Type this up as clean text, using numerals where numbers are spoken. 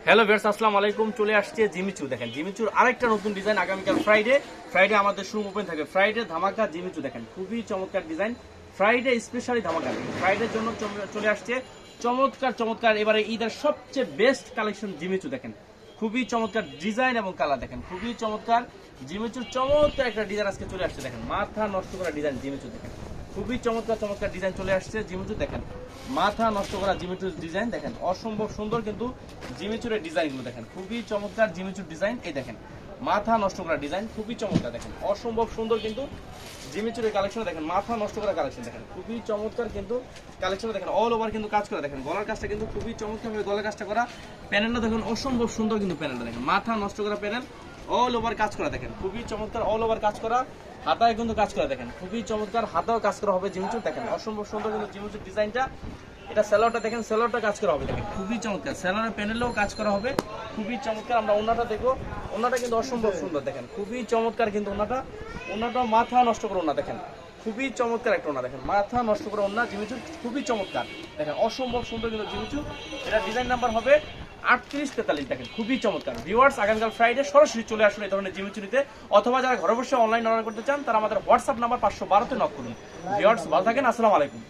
Hello viewers, আসসালামু আলাইকুম। চলে আসছে জিমিচু। দেখেন জিমিচুর আরেকটা নতুন ডিজাইন। আগামীকাল ফ্রাইডে আমাদের শোরুম ওপেন থাকে। ফ্রাইডে ধামাকা জিমিচু। দেখেন খুবই চমৎকার ডিজাইন। ফ্রাইডে স্পেশালি ধামাকা। ফ্রাইডের জন্য চলে আসছে চমৎকার চমৎকার এবারে ঈদের সবচেয়ে বেস্ট কালেকশন জিমিচু। দেখেন খুবই চমৎকার ডিজাইন এবং কালার। দেখেন খুবই চমৎকার জিমিচুর চমৎকার একটা ডিজাইন আজকে চলে আসছে। দেখেন মাথা নষ্ট করা ডিজাইন জিমিচু। দেখেন খুবই চমৎকার চমৎকার ডিজাইন চলে আসছে জিমিচু। দেখেন মাথা নষ্ট করা জিমিচুর ডিজাইন। দেখেন অসম্ভব সুন্দর কিন্তু জিমিচুরের ডিজাইনগুলো। দেখেন খুবই চমৎকার জিমিচুর ডিজাইন। এই দেখেন মাথা নষ্ট করা ডিজাইন খুবই চমৎকার। দেখেন অসম্ভব সুন্দর কিন্তু জিমিচুরের কালেকশন। দেখেন মাথা নষ্ট করা কালেকশন। দেখেন খুবই চমৎকার কিন্তু কালেকশন। দেখেন অল ওভার কিন্তু কাজ করা। দেখেন গলার কাজটা কিন্তু খুবই চমৎকার ভাবে গলার কাজটা করা। প্যানেলটা দেখেন অসম্ভব সুন্দর কিন্তু প্যানেলটা। দেখেন মাথা নষ্ট করা প্যানেল, অল ওভার কাজ করা। দেখেন খুবই চমৎকার অল ওভার কাজ করা। হাতায় কিন্তু কাজ করা। দেখেন খুবই চমৎকার হাতাও কাজ করা হবে জিমিচুর। দেখেন অসম্ভব সুন্দর কিন্তু জিমিচুর ডিজাইনটা। এটা সেলোয়ারটা দেখেন, সেলোয়ারটা কাজ করা হবে। দেখেন খুবই চমৎকার সেলোয়ারের প্যানেলেও কাজ করা হবে। খুবই চমৎকার। আমরা ওনাটা দেখবো। ওনাটা কিন্তু অসম্ভব সুন্দর। দেখেন খুবই চমৎকার কিন্তু ওনাটা মাথা নষ্ট করে ওনা। দেখেন খুবই চমৎকার একটা ওনা। দেখেন মাথা নষ্ট করে ওনা জিমিচুর খুবই চমৎকার। দেখেন অসম্ভব সুন্দর কিন্তু জিমিচুর। এটা ডিজাইন নাম্বার হবে 3843। দেখেন খুবই চমৎকার। ভিউয়ার্স, আগামীকাল ফ্রাইডে সরাসরি চলে আসুন এই ধরনের জিমিচু নিতে, অথবা যারা ঘরে বসে অনলাইন অর্ডার করতে চান তারা আমাদের হোয়াটসঅ্যাপ নাম্বার 512-তে নক করুন। ভিউয়ার্স ভালো থাকেন, আসসালামু আলাইকুম।